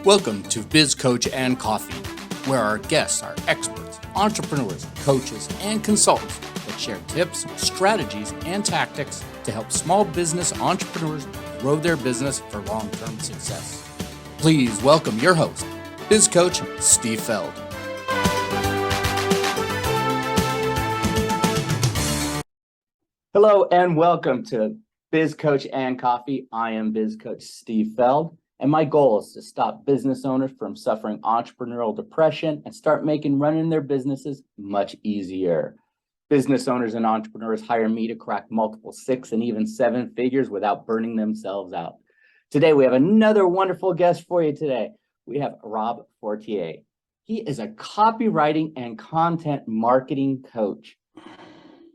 Welcome to Biz Coach and Coffee, where our guests are experts, entrepreneurs, coaches, and consultants that share tips, strategies, and tactics to help small business entrepreneurs grow their business for long-term success. Please welcome your host, Biz Coach Steve Feld. Hello and welcome to Biz Coach and Coffee. I am Biz Coach Steve Feld, and my goal is to stop business owners from suffering entrepreneurial depression and start making running their businesses much easier. Business owners and entrepreneurs hire me to crack multiple 6 and even 7 figures without burning themselves out. Today, we have another wonderful guest for you today. We have Rob Fortier. He is a copywriting and content marketing coach.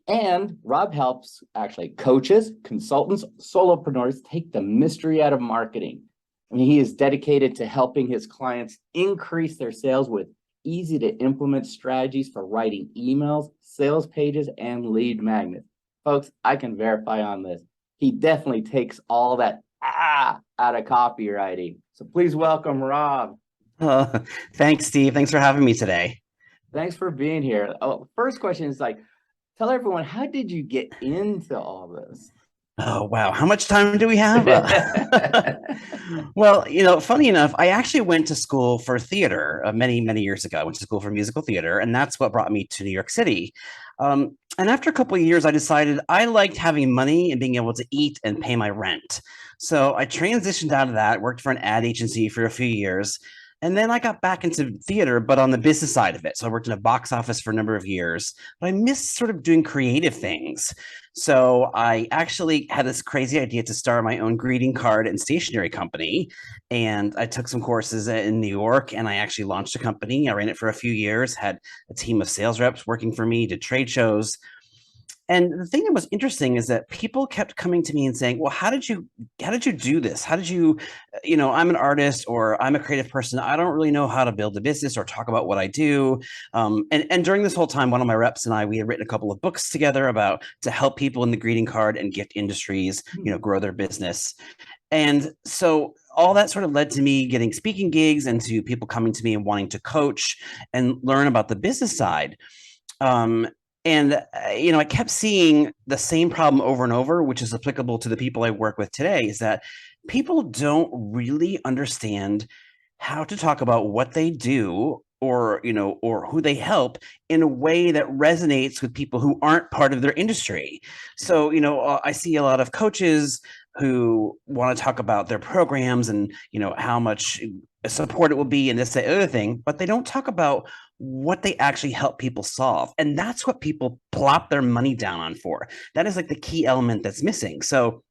And Rob helps actually coaches, consultants, solopreneurs take the mystery out of marketing. I mean, he is dedicated to helping his clients increase their sales with easy to implement strategies for writing emails, sales pages, and lead magnets. Folks, I can verify on this. He definitely takes all that out of copywriting. So please welcome Rob. Thanks, Steve. Thanks for having me today. Thanks for being here. First question is tell everyone, how did you get into all this? Oh, wow. How much time do we have? Well, funny enough, I actually went to school for theater many, many years ago. I went to school for musical theater, and that's what brought me to New York City. And after a couple of years, I decided I liked having money and being able to eat and pay my rent. So I transitioned out of that, worked for an ad agency for a few years. And then I got back into theater, but on the business side of it. So I worked in a box office for a number of years, but I missed sort of doing creative things. So I actually had this crazy idea to start my own greeting card and stationery company. And I took some courses in New York, and I actually launched a company. I ran it for a few years, had a team of sales reps working for me, did trade shows. And the thing that was interesting is that people kept coming to me and saying, well, how did you do this? How did you, I'm an artist or I'm a creative person. I don't really know how to build a business or talk about what I do. And during this whole time, one of my reps and we had written a couple of books together to help people in the greeting card and gift industries, grow their business. And so all that sort of led to me getting speaking gigs and to people coming to me and wanting to coach and learn about the business side. I kept seeing the same problem over and over, which is applicable to the people I work with today, is that people don't really understand how to talk about what they do or who they help in a way that resonates with people who aren't part of their industry. So, I see a lot of coaches who want to talk about their programs and, how much support it will be and this, the other thing, but they don't talk about what they actually help people solve. And that's what people plop their money down on for. That is like the key element that's missing. So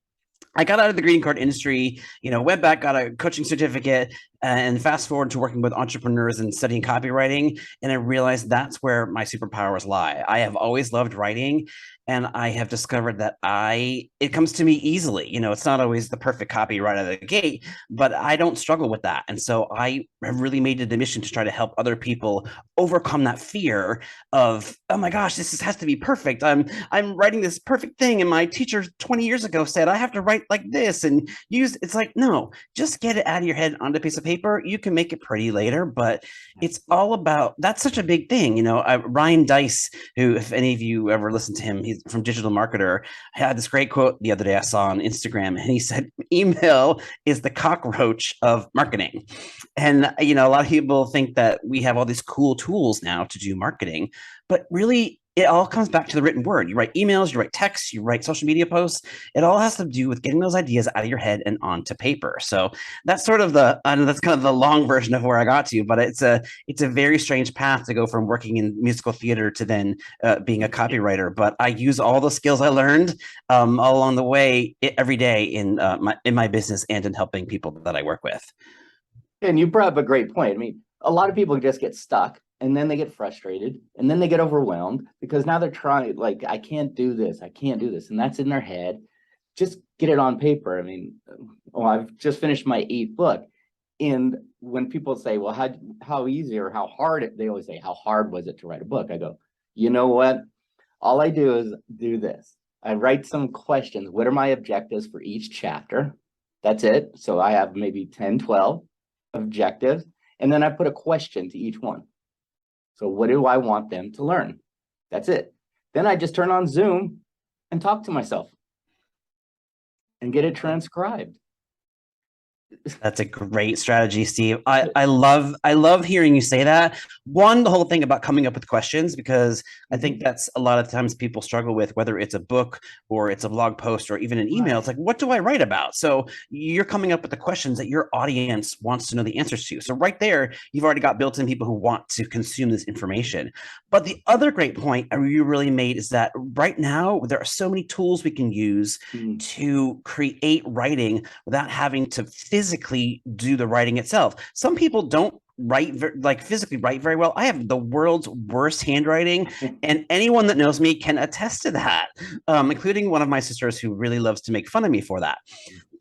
I got out of the greeting card industry, went back, got a coaching certificate, and fast forward to working with entrepreneurs and studying copywriting. And I realized that's where my superpowers lie. I have always loved writing, and I have discovered that it comes to me easily. It's not always the perfect copy right out of the gate, but I don't struggle with that. And so I have really made it a mission to try to help other people overcome that fear of, oh my gosh, has to be perfect. I'm writing this perfect thing, and my teacher 20 years ago said I have to write like this and it's like, no, just get it out of your head onto a piece of paper. You can make it pretty later, but it's all about, that's such a big thing. Ryan Deiss, who, if any of you ever listen to him, he's from Digital Marketer, had this great quote the other day I saw on Instagram, and he said, email is the cockroach of marketing. And, a lot of people think that we have all these cool tools now to do marketing, but really it all comes back to the written word. You write emails, you write texts, you write social media posts. It all has to do with getting those ideas out of your head and onto paper. So that's sort of that's kind of the long version of where I got to, but it's a very strange path to go from working in musical theater to then being a copywriter. But I use all the skills I learned all along the way every day in my business and in helping people that I work with. And you brought up a great point. I mean, a lot of people just get stuck, and then they get frustrated, and then they get overwhelmed because now they're trying, I can't do this, and that's in their head. Just get it on paper. I mean, I've just finished my 8th book, and when people say, well, how easy or how hard, they always say, how hard was it to write a book? I go, you know what? All I do is do this. I write some questions. What are my objectives for each chapter? That's it. So I have maybe 10, 12. objectives, and then I put a question to each one. So what do I want them to learn? That's it. Then I just turn on Zoom and talk to myself and get it transcribed. That's a great strategy, Steve. I love hearing you say that. One, the whole thing about coming up with questions, because I think that's a lot of times people struggle with, whether it's a book or it's a blog post or even an email. It's like, what do I write about? So you're coming up with the questions that your audience wants to know the answers to. So right there, you've already got built-in people who want to consume this information. But the other great point you really made is that right now there are so many tools we can use to create writing without having to physically do the writing itself. Some people don't physically write very well. I have the world's worst handwriting, and anyone that knows me can attest to that, including one of my sisters who really loves to make fun of me for that.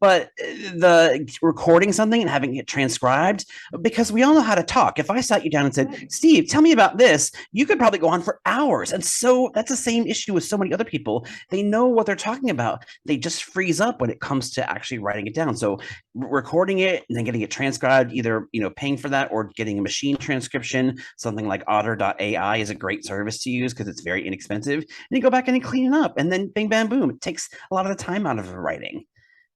But the recording something and having it transcribed, because we all know how to talk. If I sat you down and said, Steve, tell me about this, you could probably go on for hours. And so that's the same issue with so many other people. They know what they're talking about. They just freeze up when it comes to actually writing it down. So recording it and then getting it transcribed, either paying for that or getting a machine transcription, something like otter.ai is a great service to use because it's very inexpensive. And you go back and you clean it up, and then bing, bam, boom. It takes a lot of the time out of the writing.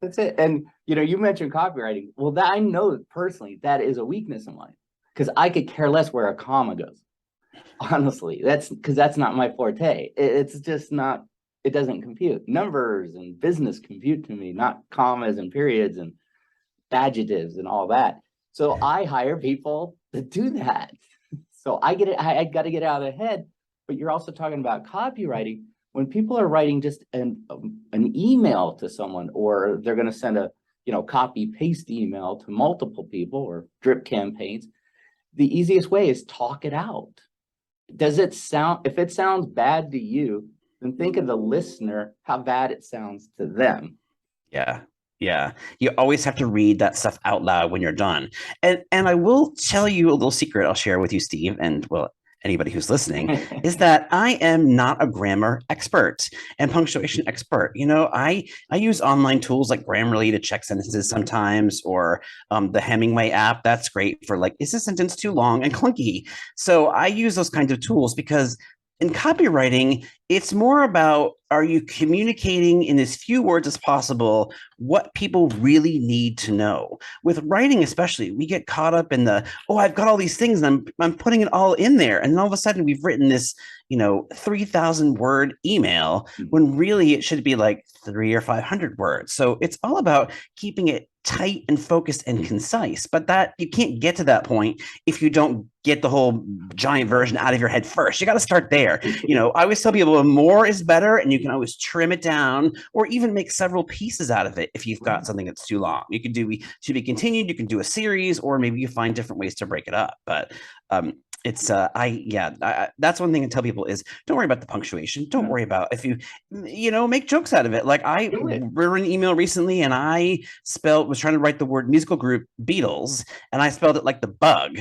That's it. And you mentioned copywriting. Well, I know personally that is a weakness of mine, because I could care less where a comma goes. Honestly, that's because that's not my forte. It's just not. It doesn't compute. Numbers and business compute to me, not commas and periods and adjectives and all that. So I hire people to do that. So I get it. I got to get out of the head. But you're also talking about copywriting. When people are writing just an email to someone, or they're going to send a copy paste email to multiple people, or drip campaigns, the easiest way is talk it out. If it sounds bad to you, then think of the listener, how bad it sounds to them. Yeah. You always have to read that stuff out loud when you're done. And I will tell you a little secret I'll share with you, Steve, and anybody who's listening, is that I am not a grammar expert and punctuation expert. I use online tools like Grammarly to check sentences sometimes, or the Hemingway app. That's great for is this sentence too long and clunky? So I use those kinds of tools because in copywriting, it's more about, are you communicating in as few words as possible what people really need to know? With writing especially, we get caught up in I've got all these things and I'm putting it all in there. And then all of a sudden we've written this, 3,000 word email when really it should be like 300 or 500 words. So it's all about keeping it tight and focused and concise, but that you can't get to that point if you don't get the whole giant version out of your head first. You got to start there. I always tell people more is better, and you can always trim it down or even make several pieces out of it if you've got something that's too long. You can do to be continued, you can do a series, or maybe you find different ways to break it up. But that's one thing I tell people is, don't worry about the punctuation. Don't worry about if you make jokes out of it. Like I wrote an email recently and I was trying to write the word musical group Beatles, and I spelled it like the bug.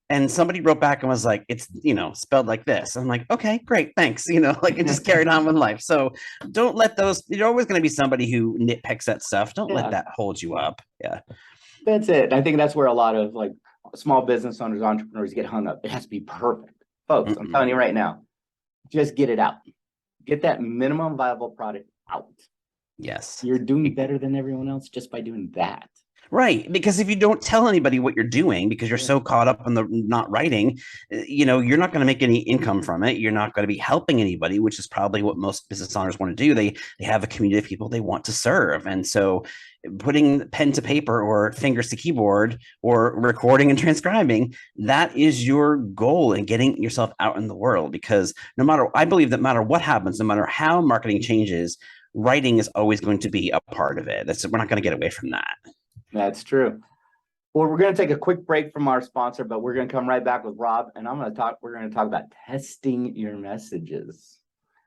And somebody wrote back and was like, it's, spelled like this. I'm like, okay, great, thanks. It just carried on with life. So don't let you're always going to be somebody who nitpicks that stuff. Don't let that hold you up. Yeah. That's it. I think that's where a lot of small business owners, entrepreneurs get hung up. It has to be perfect. Folks, I'm telling you right now, just get it out. Get that minimum viable product out. Yes. You're doing better than everyone else just by doing that. Right. Because if you don't tell anybody what you're doing, because you're so caught up in the not writing, you're not going to make any income from it. You're not going to be helping anybody, which is probably what most business owners want to do. They have a community of people they want to serve. And so putting pen to paper or fingers to keyboard or recording and transcribing, that is your goal in getting yourself out in the world. Because I believe that no matter what happens, no matter how marketing changes, writing is always going to be a part of it. We're not going to get away from that. That's true. Well, we're going to take a quick break from our sponsor, but we're going to come right back with Rob, and we're going to talk about testing your messages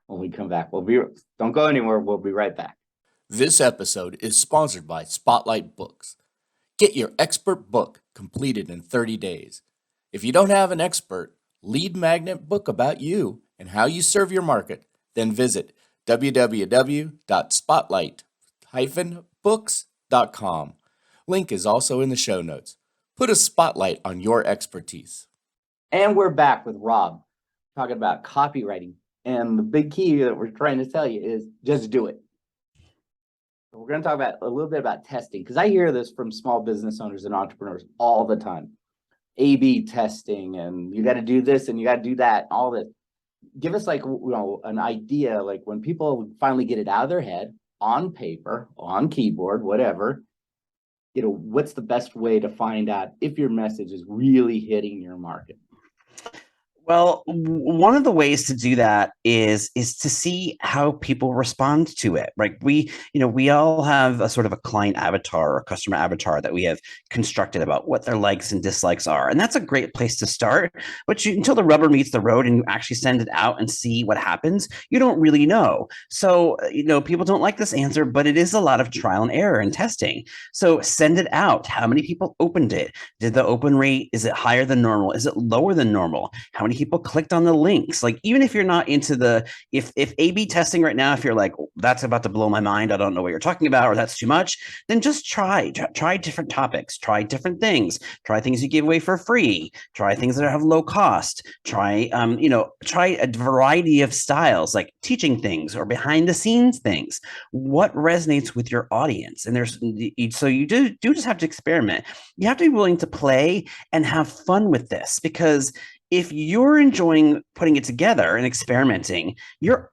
when we come back. Don't go anywhere. We'll be right back. This episode is sponsored by Spotlight Books. Get your expert book completed in 30 days. If you don't have an expert lead magnet book about you and how you serve your market, then visit www.spotlight-books.com. Link is also in the show notes. put a spotlight on your expertise. And we're back with Rob talking about copywriting. And the big key that we're trying to tell you is just do it. We're going to talk about a little bit about testing, because I hear this from small business owners and entrepreneurs all the time. A/B testing, and you got to do this and you got to do that, all this. Give us like, an idea, like when people finally get it out of their head, on paper, on keyboard, whatever, what's the best way to find out if your message is really hitting your market? Well, one of the ways to do that is to see how people respond to it. Right? We all have a sort of a client avatar or customer avatar that we have constructed about what their likes and dislikes are, and that's a great place to start. But until the rubber meets the road and you actually send it out and see what happens, you don't really know. So people don't like this answer, but it is a lot of trial and error and testing. So send it out. How many people opened it? Did the open rate, is it higher than normal? Is it lower than normal? How many people clicked on the links? Like, even if you're not into if A/B testing right now, if you're like, that's about to blow my mind, I don't know what you're talking about, or that's too much, then just try different topics, try different things, try things you give away for free, try things that have low cost, try a variety of styles, like teaching things or behind the scenes things. What resonates with your audience? And so you do just have to experiment. You have to be willing to play and have fun with this, because if you're enjoying putting it together and experimenting,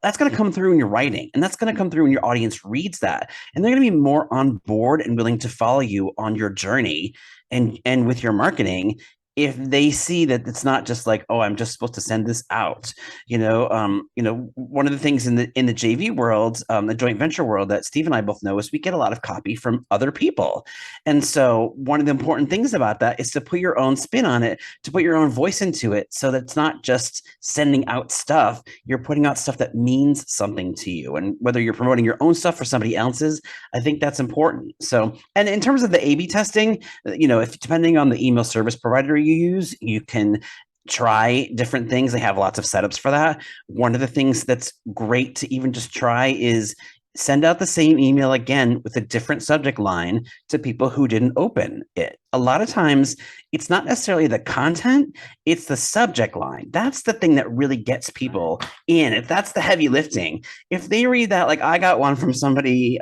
that's going to come through in your writing, and that's going to come through when your audience reads that, and they're going to be more on board and willing to follow you on your journey and with your marketing, if they see that it's not just like, oh, I'm just supposed to send this out. One of the things in the JV world, the joint venture world, that Steve and I both know, is we get a lot of copy from other people. And so one of the important things about that is to put your own spin on it, to put your own voice into it, so that it's not just sending out stuff. You're putting out stuff that means something to you. And whether you're promoting your own stuff or somebody else's, I think that's important. So, and in terms of the A/B testing, if depending on the email service provider you use, you can try different things. They have lots of setups for that. One of the things that's great to even just try is send out the same email again with a different subject line to people who didn't open it. A lot of times it's not necessarily the content, it's the subject line. That's the thing that really gets people in. If that's the heavy lifting, if they read that, like I got one from somebody,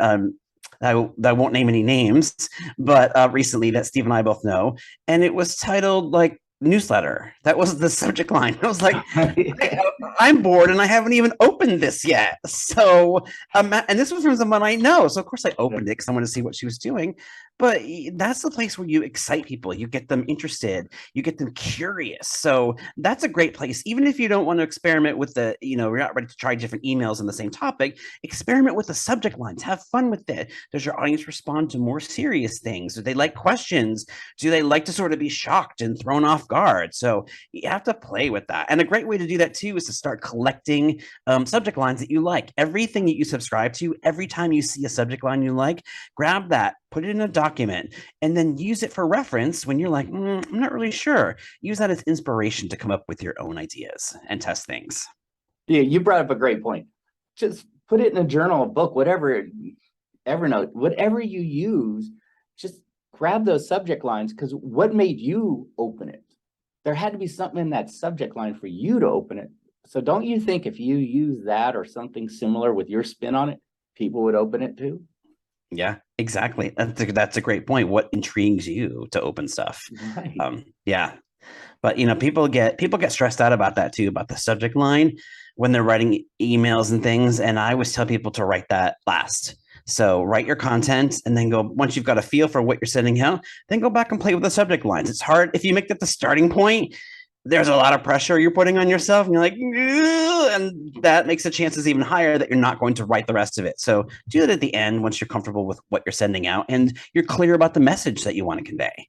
I won't name any names, but recently that Steve and I both know, and it was titled like newsletter. That was the subject line. I was like, I'm bored and I haven't even opened this yet. So, and this was from someone I know. So of course I opened it because I wanted to see what she was doing. But that's the place where you excite people. You get them interested. You get them curious. So that's a great place. Even if you don't want to experiment with you're not ready to try different emails on the same topic, experiment with the subject lines. Have fun with it. Does your audience respond to more serious things? Do they like questions? Do they like to sort of be shocked and thrown off guard? So you have to play with that. And a great way to do that too is to start collecting subject lines that you like. Everything that you subscribe to, every time you see a subject line you like, grab that, put it in a document, and then use it for reference when you're like, I'm not really sure. Use that as inspiration to come up with your own ideas and test things. Yeah, you brought up a great point. Just put it in a journal, a book, whatever, Evernote, whatever you use, just grab those subject lines, because what made you open it? There had to be something in that subject line for you to open it. So don't you think if you use that or something similar with your spin on it, people would open it too? Yeah, exactly. That's a great point. What intrigues you to open stuff? Right. Yeah, but people get stressed out about that too, about the subject line when they're writing emails and things. And I always tell people to write that last. So write your content and then once you've got a feel for what you're sending out, then go back and play with the subject lines. It's hard if you make that the starting point. There's a lot of pressure you're putting on yourself, and you're like, and that makes the chances even higher that you're not going to write the rest of it. So do that at the end once you're comfortable with what you're sending out and you're clear about the message that you want to convey.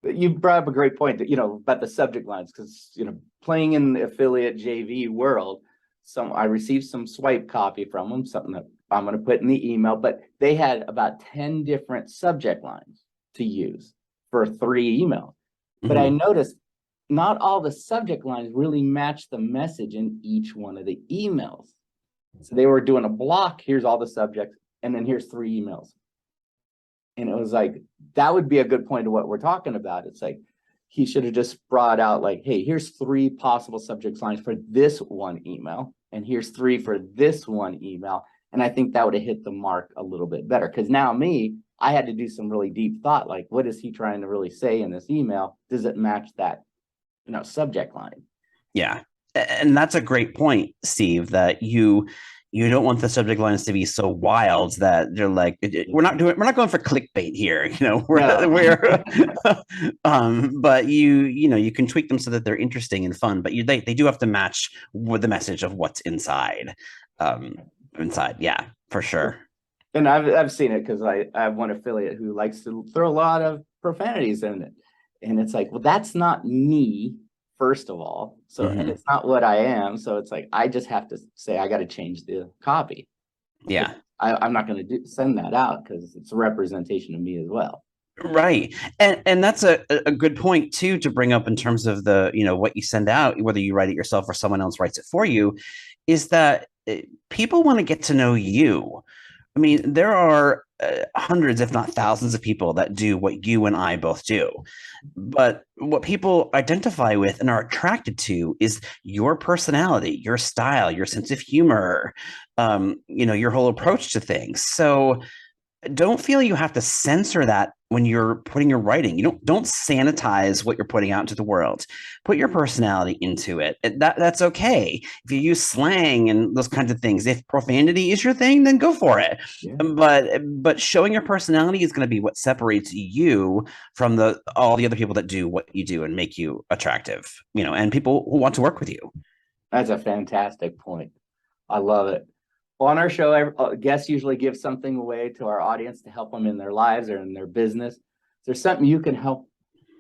You brought up a great point, about the subject lines, because, playing in the affiliate JV world, I received some swipe copy from them, something that I'm going to put in the email, but they had about 10 different subject lines to use for 3 emails. But I noticed not all the subject lines really match the message in each one of the emails. So they were doing a block. Here's all the subjects, and then here's 3 emails. And it was like, that would be a good point to what we're talking about. It's like, he should have just brought out like, hey, here's 3 possible subject lines for this one email, and here's 3 for this one email. And I think that would have hit the mark a little bit better. Because now I had to do some really deep thought, like, what is he trying to really say in this email? Does it match that, subject line? Yeah. And that's a great point, Steve, that you don't want the subject lines to be so wild that they're like, we're not going for clickbait here, but you can tweak them so that they're interesting and fun, but they do have to match with the message of what's inside. Yeah, for sure. And I've seen it because I have one affiliate who likes to throw a lot of profanities in it. And it's like, well, that's not me, first of all. So and it's not what I am. So it's like, I just have to say, I got to change the copy. Yeah. I'm not going to send that out because it's a representation of me as well. Right. And that's a good point too, to bring up in terms of the, what you send out, whether you write it yourself or someone else writes it for you, is that people want to get to know you. I mean, there are hundreds, if not thousands of people that do what you and I both do. But what people identify with and are attracted to is your personality, your style, your sense of humor, your whole approach to things. So don't feel you have to censor that when you're putting your writing. You don't sanitize what you're putting out into the world. Put your personality into it. That's okay. If you use slang and those kinds of things, if profanity is your thing, then go for it. Yeah. But showing your personality is going to be what separates you from all the other people that do what you do and make you attractive, and people who want to work with you. That's a fantastic point. I love it. On our show, guests usually give something away to our audience to help them in their lives or in their business. Is there something you can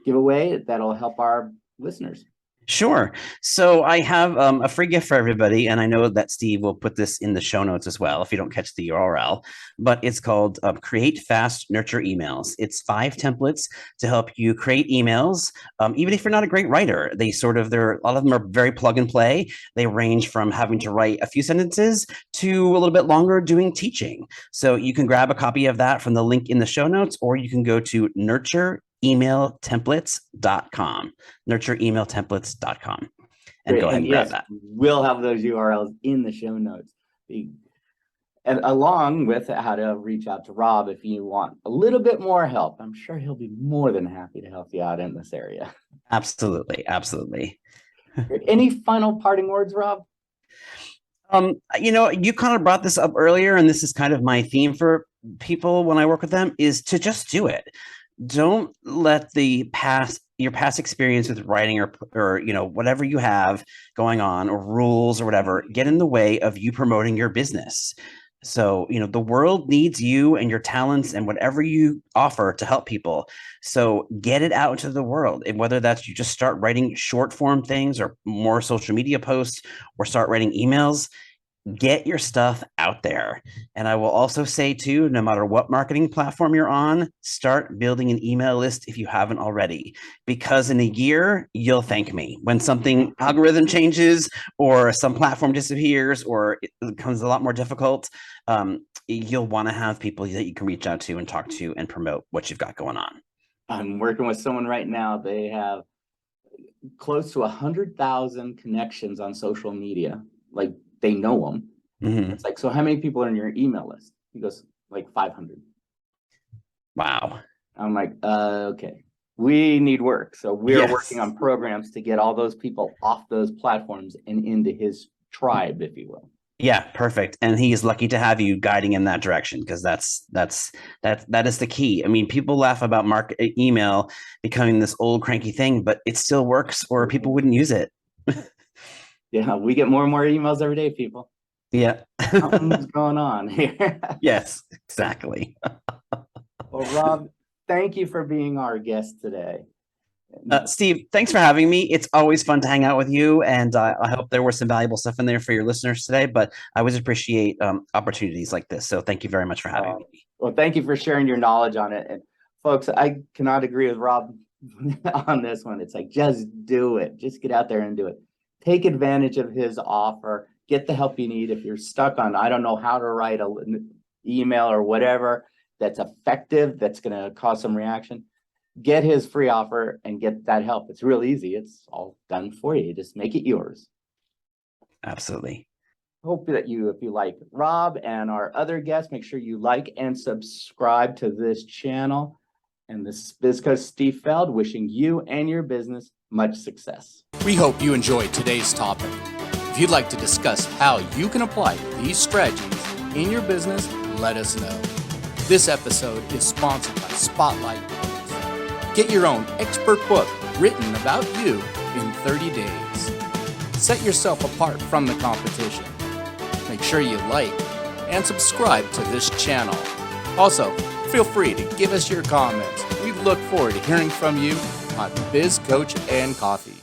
give away that'll help our listeners? Sure. So I have a free gift for everybody, and I know that Steve will put this in the show notes as well if you don't catch the URL, but it's called Create Fast Nurture Emails. It's 5 templates to help you create emails, even if you're not a great writer. A lot of them are very plug and play. They range from having to write a few sentences to a little bit longer doing teaching. So you can grab a copy of that from the link in the show notes, or you can go to nurtureemailtemplates.com, nurtureemailtemplates.com, and go ahead and grab that. We'll have those URLs in the show notes, and along with how to reach out to Rob if you want a little bit more help. I'm sure he'll be more than happy to help you out in this area. Absolutely. Any final parting words, Rob? You kind of brought this up earlier, and this is kind of my theme for people when I work with them, is to just do it. Don't let your past experience with writing or whatever you have going on, or rules or whatever, get in the way of you promoting your business. So, the world needs you and your talents and whatever you offer to help people. So get it out into the world. And whether that's you just start writing short form things or more social media posts, or start writing emails, get your stuff out there. And I will also say too, no matter what marketing platform you're on, start building an email list if you haven't already, because in a year, you'll thank me when something algorithm changes or some platform disappears or it becomes a lot more difficult. You'll want to have people that you can reach out to and talk to and promote what you've got going on. I'm working with someone right now. They have close to 100,000 connections on social media. Like, they know them. Mm-hmm. It's like, so how many people are in your email list? He goes, like 500. Wow. I'm like, okay, we need work. So we're working on programs to get all those people off those platforms and into his tribe, if you will. Yeah, perfect. And he is lucky to have you guiding in that direction, because that is the key. I mean, people laugh about email becoming this old cranky thing, but it still works, or people wouldn't use it. Yeah, we get more and more emails every day, people. Yeah. Something's going on here. Yes, exactly. Well, Rob, thank you for being our guest today. Steve, thanks for having me. It's always fun to hang out with you, and I hope there was some valuable stuff in there for your listeners today, but I always appreciate opportunities like this. So thank you very much for having me. Well, thank you for sharing your knowledge on it. And folks, I cannot agree with Rob on this one. It's like, just do it. Just get out there and do it. Take advantage of his offer. Get the help you need. If you're stuck on, I don't know how to write an email or whatever, that's effective, that's going to cause some reaction, get his free offer and get that help. It's real easy. It's all done for you. Just make it yours. Absolutely. Hope that if you like Rob and our other guests, make sure you like and subscribe to this channel. And this is Biz Coach Steve Feld wishing you and your business much success. We hope you enjoyed today's topic. If you'd like to discuss how you can apply these strategies in your business, let us know. This episode is sponsored by Spotlight Books. Get your own expert book written about you in 30 days. Set yourself apart from the competition. Make sure you like and subscribe to this channel. Also, feel free to give us your comments. We look forward to hearing from you on Biz Coach and Coffee.